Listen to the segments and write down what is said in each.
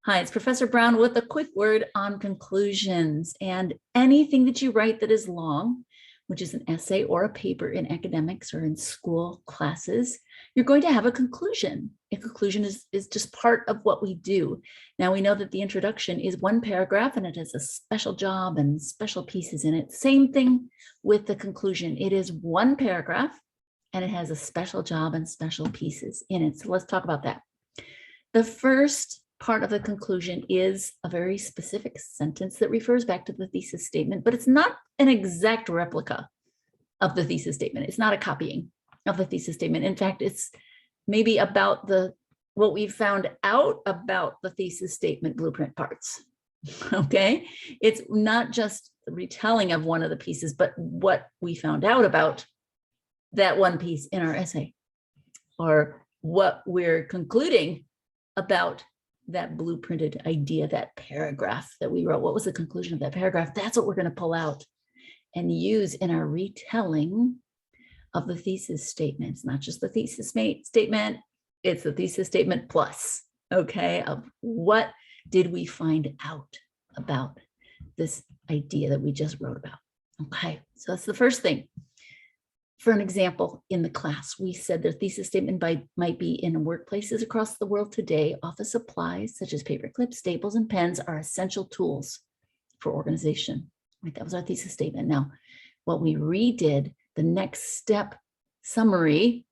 Hi, it's Professor Brown with a quick word on conclusions. And anything that you write that is long, which is an essay or a paper in academics or in school classes, you're going to have a conclusion. A conclusion is just part of what we do. Now we know that the introduction is one paragraph and it has a special job and special pieces in it. Same thing with the conclusion. It is one paragraph and it has a special job and special pieces in it. So let's talk about that. The first part of the conclusion is a very specific sentence that refers back to the thesis statement, but it's not an exact replica of the thesis statement. It's not a copying of the thesis statement. In fact, it's maybe about what we found out about the thesis statement blueprint parts. Okay, it's not just the retelling of one of the pieces, but what we found out about that one piece in our essay, or what we're concluding about that blueprinted idea, that paragraph that we wrote. What was the conclusion of that paragraph? That's what we're going to pull out and use in our retelling of the thesis statement. It's not just the thesis statement, it's the thesis statement plus, okay, of what did we find out about this idea that we just wrote about. Okay, so that's the first thing. For an example, in the class, we said their thesis statement might be in workplaces across the world today. Office supplies such as paper clips, staples, and pens are essential tools for organization. Right? That was our thesis statement. Now, what we redid, the next step summary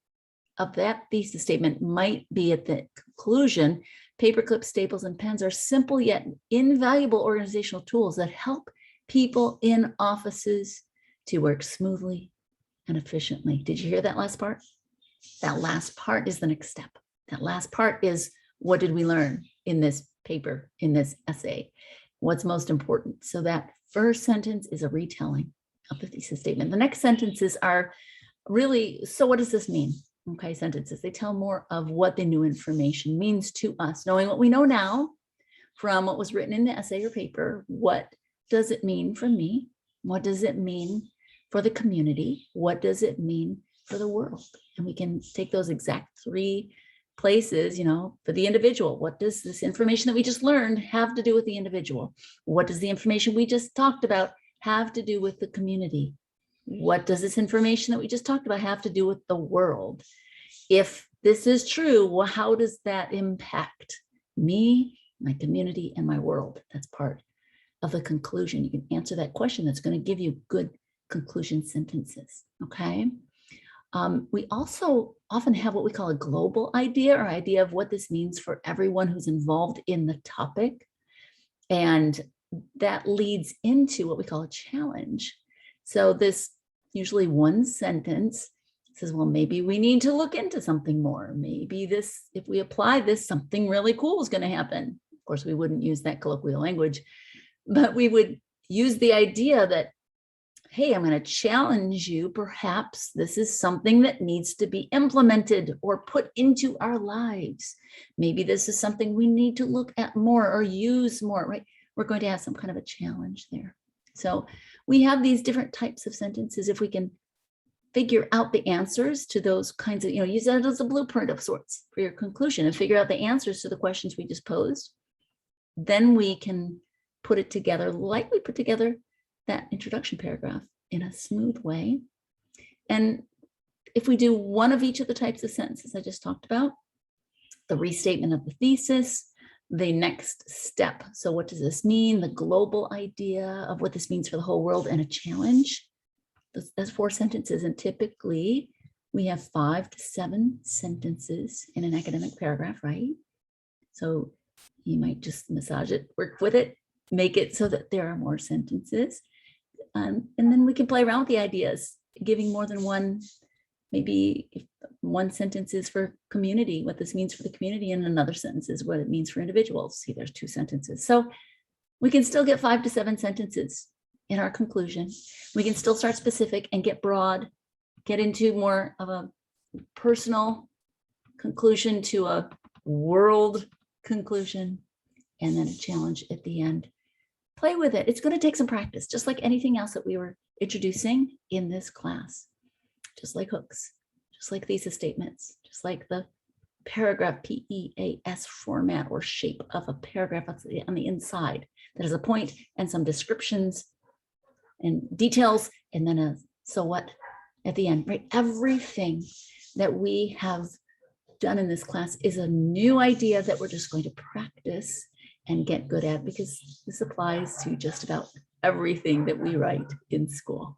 of that thesis statement might be at the conclusion. Paper clips, staples, and pens are simple yet invaluable organizational tools that help people in offices to work smoothly and efficiently. Did you hear that last part? That last part is the next step. That last part is, what did we learn in this paper, in this essay? What's most important? So that first sentence is a retelling of the thesis statement. The next sentences are really, so what does this mean? Okay, sentences, they tell more of what the new information means to us. Knowing what we know now from what was written in the essay or paper, what does it mean for me? What does it mean for the community? What does it mean for the world? And we can take those exact three places, for the individual. What does this information that we just learned have to do with the individual? What does the information we just talked about have to do with the community? What does this information that we just talked about have to do with the world? If this is true, well, how does that impact me, my community, and my world? That's part of the conclusion. You can answer that question. That's going to give you good conclusion sentences. Okay. We also often have what we call a global idea, or idea of what this means for everyone who's involved in the topic. And that leads into what we call a challenge. So this usually one sentence says, well, maybe we need to look into something more. Maybe this, if we apply this, something really cool is going to happen. Of course, we wouldn't use that colloquial language, but we would use the idea that, hey, I'm going to challenge you. Perhaps this is something that needs to be implemented or put into our lives. Maybe this is something we need to look at more or use more, right? We're going to have some kind of a challenge there. So we have these different types of sentences. If we can figure out the answers to those kinds of, use that as a blueprint of sorts for your conclusion and figure out the answers to the questions we just posed, then we can put it together like we put together that introduction paragraph in a smooth way. And if we do one of each of the types of sentences I just talked about, the restatement of the thesis, the next step. So what does this mean? The global idea of what this means for the whole world, and a challenge. That's 4 sentences. And typically we have 5 to 7 sentences in an academic paragraph, right? So you might just massage it, work with it, make it so that there are more sentences. And then we can play around with the ideas, giving more than one, maybe if one sentence is for community, what this means for the community, and another sentence is what it means for individuals. See, there's 2 sentences. So we can still get 5 to 7 sentences in our conclusion. We can still start specific and get broad, get into more of a personal conclusion to a world conclusion, and then a challenge at the end. Play with it. It's going to take some practice, just like anything else that we were introducing in this class, just like hooks, just like thesis statements, just like the paragraph, PEAS format or shape of a paragraph on the inside that has a point and some descriptions and details, and then a so what at the end, right? Everything that we have done in this class is a new idea that we're just going to practice and get good at, because this applies to just about everything that we write in school.